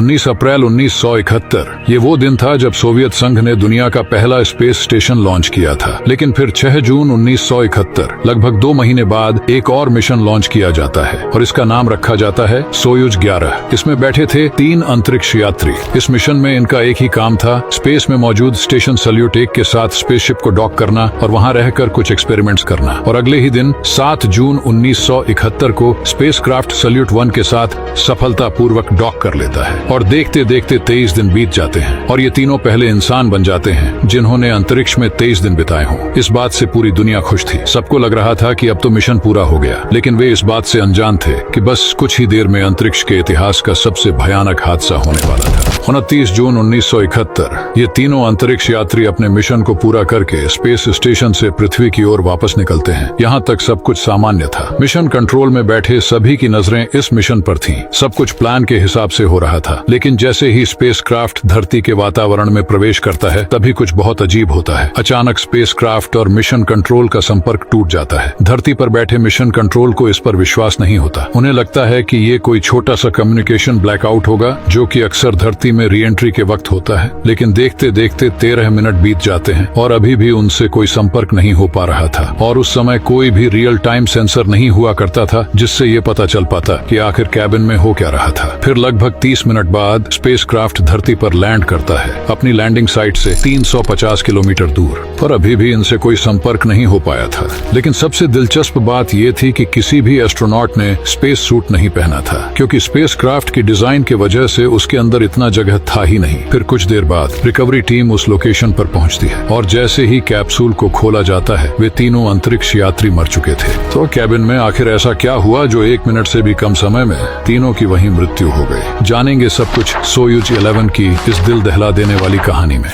19 अप्रैल 1971 ये वो दिन था जब सोवियत संघ ने दुनिया का पहला स्पेस स्टेशन लॉन्च किया था। लेकिन फिर 6 जून 1971 लगभग 2 महीने बाद एक और मिशन लॉन्च किया जाता है और इसका नाम रखा जाता है सोयुज 11। इसमें बैठे थे 3 अंतरिक्ष यात्री। इस मिशन में इनका एक ही काम था, स्पेस में मौजूद स्टेशन सल्यूट 1 के साथ स्पेसशिप को डॉक करना और वहां रहकर कुछ एक्सपेरिमेंट्स करना। और अगले ही दिन 7 जून 1971 को स्पेसक्राफ्ट सल्यूट 1 के साथ सफलतापूर्वक डॉक कर लेता है और देखते देखते 23 दिन बीत जाते हैं और ये तीनों पहले इंसान बन जाते हैं जिन्होंने अंतरिक्ष में 23 दिन बिताए हों। इस बात से पूरी दुनिया खुश थी। सबको लग रहा था कि अब तो मिशन पूरा हो गया, लेकिन वे इस बात से अनजान थे कि बस कुछ ही देर में अंतरिक्ष के इतिहास का सबसे भयानक हादसा होने वाला था। 29 जून 1971 ये तीनों अंतरिक्ष यात्री अपने मिशन को पूरा करके स्पेस स्टेशन से पृथ्वी की ओर वापस निकलते हैं। यहाँ तक सब कुछ सामान्य था। मिशन कंट्रोल में बैठे सभी की नजरें इस मिशन पर थीं। सब कुछ प्लान के हिसाब से हो रहा था, लेकिन जैसे ही स्पेसक्राफ्ट धरती के वातावरण में प्रवेश करता है तभी कुछ बहुत अजीब होता है। अचानक स्पेसक्राफ्ट और मिशन कंट्रोल का संपर्क टूट जाता है। धरती पर बैठे मिशन कंट्रोल को इस पर विश्वास नहीं होता। उन्हें लगता है कि ये कोई छोटा सा कम्युनिकेशन ब्लैकआउट होगा, जो कि अक्सर धरती में री एंट्री के वक्त होता है। लेकिन देखते देखते 13 मिनट बीत जाते हैं और अभी भी उनसे कोई संपर्क नहीं हो पा रहा था। और उस समय कोई भी रियल टाइम सेंसर नहीं हुआ करता था जिससे ये पता चल पाता कि आखिर कैबिन में हो क्या रहा था। फिर लगभग 30 मिनट बाद स्पेसक्राफ्ट धरती पर लैंड करता है, अपनी लैंडिंग साइट से 350 किलोमीटर दूर। पर अभी भी इनसे कोई संपर्क नहीं हो पाया था। लेकिन सबसे दिलचस्प बात यह थी कि किसी भी एस्ट्रोनॉट ने स्पेस सूट नहीं पहना था, क्योंकि स्पेसक्राफ्ट की डिजाइन की वजह से उसके अंदर इतना जगह था ही नहीं। फिर कुछ देर बाद रिकवरी टीम उस लोकेशन पर पहुंचती है और जैसे ही कैप्सूल को खोला जाता है वे तीनों अंतरिक्ष यात्री मर चुके थे। तो कैबिन में आखिर ऐसा क्या हुआ जो 1 मिनट से भी कम समय में तीनों की वहीं मृत्यु हो गई? जानेंगे सब कुछ सोयुज 11 की इस दिल दहला देने वाली कहानी में।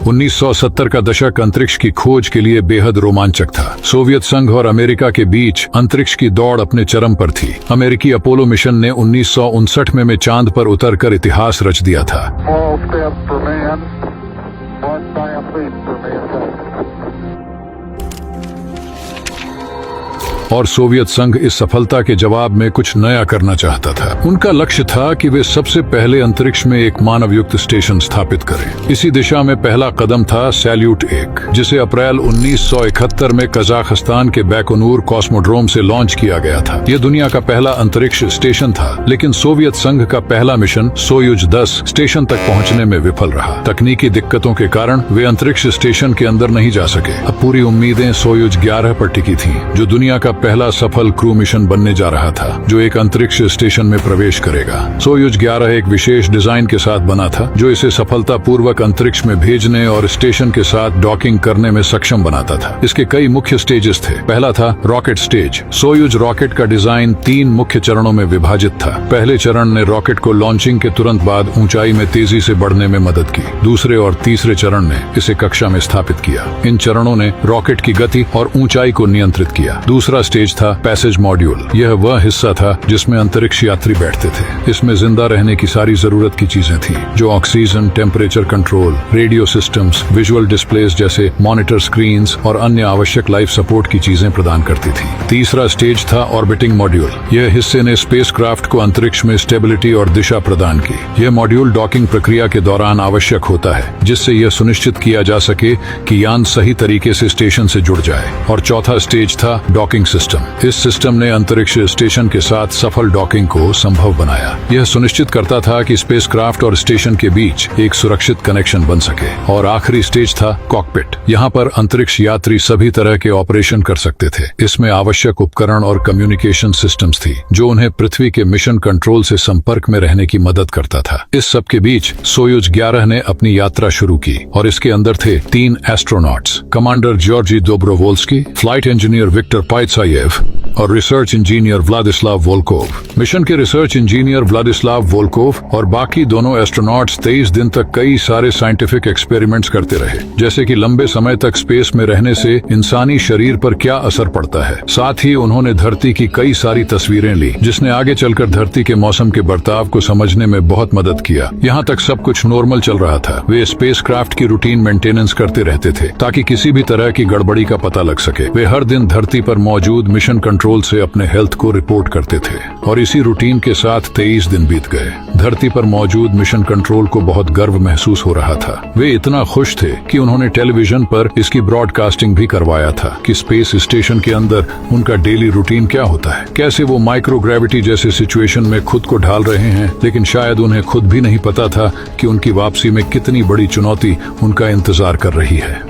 उन्नीस 1970 का दशक अंतरिक्ष की खोज के लिए बेहद रोमांचक था। सोवियत संघ और अमेरिका के बीच अंतरिक्ष की दौड़ अपने चरम पर थी। अमेरिकी अपोलो मिशन ने 1959 में चांद पर उतरकर इतिहास रच दिया था और सोवियत संघ इस सफलता के जवाब में कुछ नया करना चाहता था। उनका लक्ष्य था कि वे सबसे पहले अंतरिक्ष में एक मानवयुक्त स्टेशन स्थापित करें। इसी दिशा में पहला कदम था सैल्यूट 1, जिसे अप्रैल 1971 में कजाकिस्तान के बैकोनूर कॉस्मोड्रोम से लॉन्च किया गया था। यह दुनिया का पहला अंतरिक्ष स्टेशन था, लेकिन सोवियत संघ का पहला मिशन सोयुज 10 स्टेशन तक पहुंचने में विफल रहा। तकनीकी दिक्कतों के कारण वे अंतरिक्ष स्टेशन के अंदर नहीं जा सके। अब पूरी उम्मीदें सोयुज 11 पर टिकी थी, जो दुनिया का पहला सफल क्रू मिशन बनने जा रहा था, जो एक अंतरिक्ष स्टेशन में प्रवेश करेगा। सोयुज 11 एक विशेष डिजाइन के साथ बना था, जो इसे सफलतापूर्वक अंतरिक्ष में भेजने और स्टेशन के साथ डॉकिंग करने में सक्षम बनाता था। इसके कई मुख्य स्टेजेस थे। पहला था रॉकेट स्टेज। सोयुज रॉकेट का डिजाइन 3 मुख्य चरणों में विभाजित था। पहले चरण ने रॉकेट को लॉन्चिंग के तुरंत बाद ऊंचाई में तेजी से बढ़ने में मदद की। दूसरे और तीसरे चरण ने इसे कक्षा में स्थापित किया। इन चरणों ने रॉकेट की गति और ऊंचाई को नियंत्रित किया। दूसरा स्टेज था पैसेज मॉड्यूल। यह वह हिस्सा था जिसमें अंतरिक्ष यात्री बैठते थे। इसमें जिंदा रहने की सारी जरूरत की चीजें थी, जो oxygen, temperature control, radio systems, visual displace जैसे मॉनिटर स्क्रीन्स और अन्य आवश्यक लाइफ सपोर्ट की चीजें प्रदान करती थी। तीसरा स्टेज था ऑर्बिटिंग मॉड्यूल। यह हिस्से ने स्पेसक्राफ्ट को अंतरिक्ष में स्टेबिलिटी और दिशा प्रदान की। यह मॉड्यूल डॉकिंग प्रक्रिया के दौरान आवश्यक होता है, जिससे यह सुनिश्चित किया जा सके कि यान सही तरीके से स्टेशन से जुड़ जाए। और चौथा स्टेज था डॉकिंग सिस्टम। इस सिस्टम ने अंतरिक्ष स्टेशन के साथ सफल डॉकिंग को संभव बनाया। यह सुनिश्चित करता था कि स्पेसक्राफ्ट और स्टेशन के बीच एक सुरक्षित कनेक्शन बन सके। और आखिरी स्टेज था कॉकपिट। यहाँ पर अंतरिक्ष यात्री सभी तरह के ऑपरेशन कर सकते थे। इसमें आवश्यक उपकरण और कम्युनिकेशन सिस्टम्स थी, जो उन्हें पृथ्वी के मिशन कंट्रोल से संपर्क में रहने की मदद करता था। इस सब के बीच सोयुज 11 ने अपनी यात्रा शुरू की और इसके अंदर थे 3 astronauts: commander Georgy Dobrovolsky, flight engineer Viktor पाइत्सा मोसायेव और research engineer Vladislav Volkov. Mission के रिसर्च इंजीनियर व्लादिस्लाव वोल्कोव और बाकी दोनों एस्ट्रोनॉट्स 23 दिन तक कई सारे साइंटिफिक एक्सपेरिमेंट्स करते रहे, जैसे कि लंबे समय तक स्पेस में रहने से इंसानी शरीर पर क्या असर पड़ता है। साथ ही उन्होंने धरती की कई सारी तस्वीरें ली, जिसने आगे चलकर धरती के मौसम के बर्ताव को समझने में बहुत मदद किया। यहाँ तक सब कुछ नॉर्मल चल रहा था। वे स्पेसक्राफ्ट की रूटीन मेंटेनेंस करते रहते थे ताकि किसी भी तरह की गड़बड़ी का पता लग सके। वे हर दिन धरती पर मौजूद मिशन कंट्रोल से अपने हेल्थ को रिपोर्ट करते थे और इसी रूटीन के साथ 23 दिन बीत गए। धरती पर मौजूद मिशन कंट्रोल को बहुत गर्व महसूस हो रहा था। वे इतना खुश थे कि उन्होंने टेलीविजन पर इसकी ब्रॉडकास्टिंग भी करवाया था कि स्पेस स्टेशन के अंदर उनका डेली रूटीन क्या होता है, कैसे वो माइक्रोग्रेविटी जैसे सिचुएशन में खुद को ढाल रहे हैं। लेकिन शायद उन्हें खुद भी नहीं पता था कि उनकी वापसी में कितनी बड़ी चुनौती उनका इंतजार कर रही है।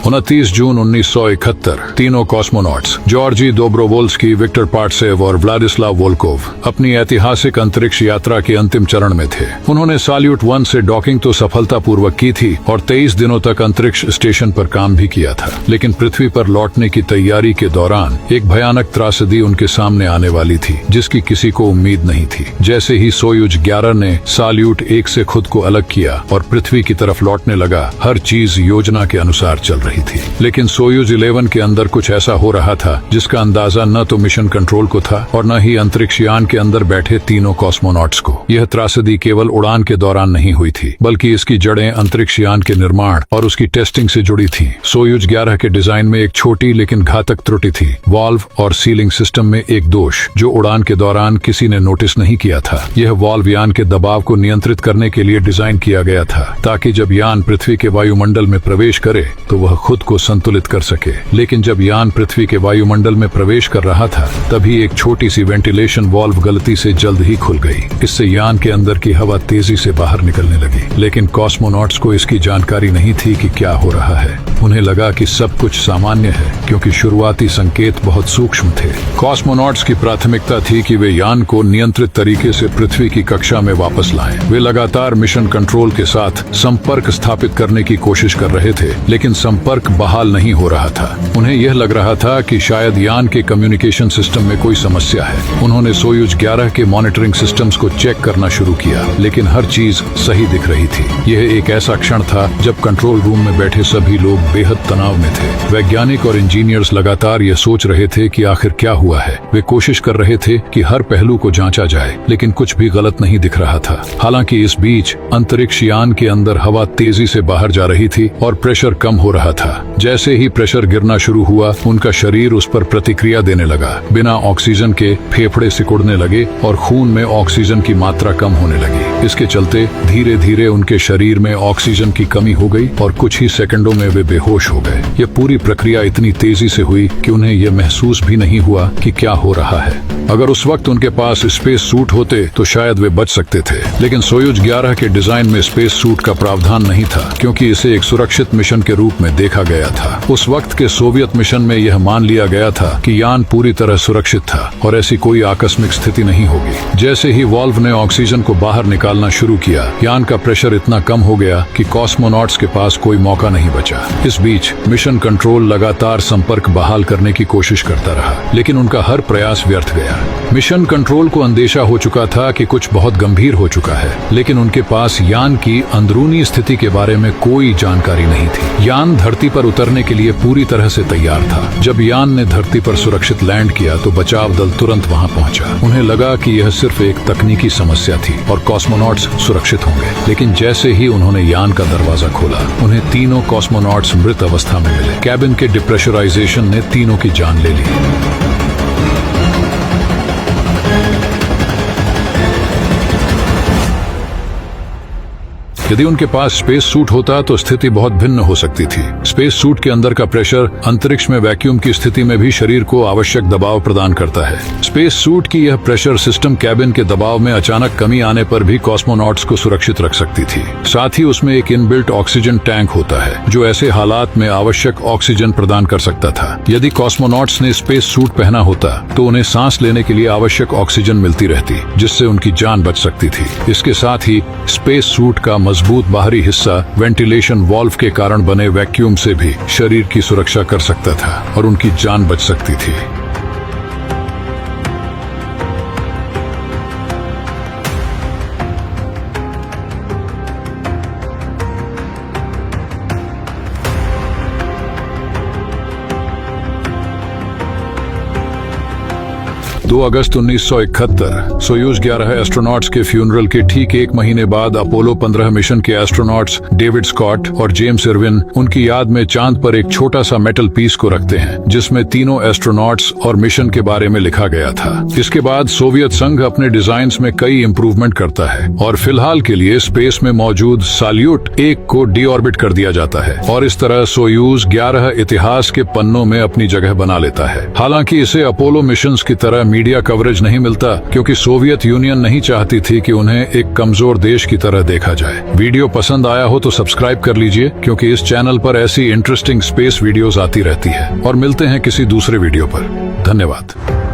29 जून 1971 तीनों कॉस्मोनॉट्स जॉर्जी दोब्रोवोल्स्की, विक्टर पार्टसेव और व्लादिस्लाव वोल्कोव अपनी ऐतिहासिक अंतरिक्ष यात्रा के अंतिम चरण में थे। उन्होंने साल्यूट 1 से डॉकिंग तो सफलतापूर्वक की थी और 23 दिनों तक अंतरिक्ष स्टेशन पर काम भी किया था, लेकिन पृथ्वी पर लौटने की तैयारी के दौरान एक भयानक त्रासदी उनके सामने आने वाली थी, जिसकी किसी को उम्मीद नहीं थी। जैसे ही सोयूज 11 ने साल्यूट 1 से खुद को अलग किया और पृथ्वी की तरफ लौटने लगा, हर चीज योजना के अनुसार चल रही थी। लेकिन सोयूज 11 के अंदर कुछ ऐसा हो रहा था जिसका अंदाजा न तो मिशन कंट्रोल को था और न ही अंतरिक्ष यान के अंदर बैठे तीनों कॉस्मोनॉट्स को। यह त्रासदी केवल उड़ान के दौरान नहीं हुई थी, बल्कि इसकी जड़ें अंतरिक्ष यान के निर्माण और उसकी टेस्टिंग से जुड़ी थी। सोयूज 11 के डिजाइन में एक छोटी लेकिन घातक त्रुटि थी, वाल्व और सीलिंग सिस्टम में एक दोष जो उड़ान के दौरान किसी ने नोटिस नहीं किया था। यह वाल्व यान के दबाव को नियंत्रित करने के लिए डिजाइन किया गया था, ताकि जब यान पृथ्वी के वायुमंडल में प्रवेश करे तो वह खुद को संतुलित कर सके। लेकिन जब यान पृथ्वी के वायुमंडल में प्रवेश कर रहा था, तभी एक छोटी सी वेंटिलेशन वाल्व गलती से जल्द ही खुल गई। इससे यान के अंदर की हवा तेजी से बाहर निकलने लगी। लेकिन कॉस्मोनॉट्स को इसकी जानकारी नहीं थी कि क्या हो रहा है। उन्हें लगा कि सब कुछ सामान्य है, क्योंकि शुरुआती संकेत बहुत सूक्ष्म थे। कॉस्मोनॉट्स की प्राथमिकता थी कि वे यान को नियंत्रित तरीके से पृथ्वी की कक्षा में वापस लाएं। वे लगातार मिशन कंट्रोल के साथ संपर्क स्थापित करने की कोशिश कर रहे थे, लेकिन संपर्क बहाल नहीं हो रहा था। उन्हें यह लग रहा था कि शायद यान के कम्युनिकेशन सिस्टम में कोई समस्या है। उन्होंने सोयूज 11 के मॉनिटरिंग सिस्टम्स को चेक करना शुरू किया, लेकिन हर चीज सही दिख रही थी। यह एक ऐसा क्षण था जब कंट्रोल रूम में बैठे सभी लोग बेहद तनाव में थे। वैज्ञानिक और इंजीनियर्स लगातार यह सोच रहे थे कि आखिर क्या हुआ है। वे कोशिश कर रहे थे कि हर पहलू को जांचा जाए, लेकिन कुछ भी गलत नहीं दिख रहा था। हालांकि इस बीच अंतरिक्ष यान के अंदर हवा तेजी से बाहर जा रही थी और प्रेशर कम हो रहा था। जैसे ही प्रेशर गिरना शुरू हुआ, उनका शरीर उस पर प्रतिक्रिया देने लगा। बिना ऑक्सीजन के फेफड़े सिकुड़ने लगे और खून में ऑक्सीजन की मात्रा कम होने लगी। इसके चलते धीरे धीरे उनके शरीर में ऑक्सीजन की कमी हो गई और कुछ ही सेकंडों में वे बेहोश हो गए। यह पूरी प्रक्रिया इतनी तेजी से हुई कि उन्हें यह महसूस भी नहीं हुआ कि क्या हो रहा है। अगर उस वक्त उनके पास स्पेस सूट होते तो शायद वे बच सकते थे, लेकिन सोयूज 11 के डिजाइन में स्पेस सूट का प्रावधान नहीं था, क्योंकि इसे एक सुरक्षित मिशन के रूप में देखा गया था। उस वक्त के सोवियत मिशन में यह मान लिया गया था कि यान पूरी तरह सुरक्षित था और ऐसी कोई आकस्मिक स्थिति नहीं होगी। जैसे ही वाल्व ने ऑक्सीजन को बाहर निकालना शुरू किया, यान का प्रेशर इतना कम हो गया कि कॉस्मोनॉट्स के पास कोई मौका नहीं बचा। इस बीच मिशन कंट्रोल लगातार संपर्क बहाल करने की कोशिश करता रहा, लेकिन उनका हर प्रयास व्यर्थ गया। मिशन कंट्रोल को अंदेशा हो चुका था कि कुछ बहुत गंभीर हो चुका है, लेकिन उनके पास यान की अंदरूनी स्थिति के बारे में कोई जानकारी नहीं थी। यान धरती पर उतरने के लिए पूरी तरह से तैयार था। जब यान ने धरती पर सुरक्षित लैंड किया तो बचाव दल तुरंत वहां पहुंचा। उन्हें लगा कि यह सिर्फ एक तकनीकी समस्या थी और कॉस्मोनॉट्स सुरक्षित होंगे, लेकिन जैसे ही उन्होंने यान का दरवाजा खोला, उन्हें तीनों कॉस्मोनॉट्स मृत अवस्था में मिले। कैबिन के डिप्रेशराइजेशन ने तीनों की जान ले ली। यदि उनके पास स्पेस सूट होता तो स्थिति बहुत भिन्न हो सकती थी। स्पेस सूट के अंदर का प्रेशर अंतरिक्ष में वैक्यूम की स्थिति में भी शरीर को आवश्यक दबाव प्रदान करता है। स्पेस सूट की यह प्रेशर सिस्टम कैबिन के दबाव में अचानक कमी आने पर भी कॉस्मोनॉट्स को सुरक्षित रख सकती थी। साथ ही उसमें एक इनबिल्ट ऑक्सीजन टैंक होता है जो ऐसे हालात में आवश्यक ऑक्सीजन प्रदान कर सकता था। यदि कॉस्मोनॉट्स ने स्पेस सूट पहना होता तो उन्हें सांस लेने के लिए आवश्यक ऑक्सीजन मिलती रहती, जिससे उनकी जान बच सकती थी। इसके साथ ही स्पेस सूट का मजबूत बाहरी हिस्सा वेंटिलेशन वाल्व के कारण बने वैक्यूम से भी शरीर की सुरक्षा कर सकता था और उनकी जान बच सकती थी। दो अगस्त 1971 सोयूज 11 एस्ट्रोनॉट्स के फ्यूनरल के ठीक एक महीने बाद अपोलो 15 मिशन के एस्ट्रोनॉट्स डेविड स्कॉट और जेम्स इरविन उनकी याद में चांद पर एक छोटा सा मेटल पीस को रखते हैं जिसमें तीनों एस्ट्रोनॉट्स और मिशन के बारे में लिखा गया था। इसके बाद सोवियत संघ अपने डिजाइन्स में कई इंप्रूवमेंट करता है और फिलहाल के लिए स्पेस में मौजूद साल्यूट 1 को डीऑर्बिट कर दिया जाता है और इस तरह सोयूज 11 इतिहास के पन्नों में अपनी जगह बना लेता है। हालांकि इसे अपोलो मिशंस की तरह मीडिया कवरेज नहीं मिलता क्योंकि सोवियत यूनियन नहीं चाहती थी कि उन्हें एक कमजोर देश की तरह देखा जाए। वीडियो पसंद आया हो तो सब्सक्राइब कर लीजिए क्योंकि इस चैनल पर ऐसी इंटरेस्टिंग स्पेस वीडियोस आती रहती है और मिलते हैं किसी दूसरे वीडियो पर। धन्यवाद।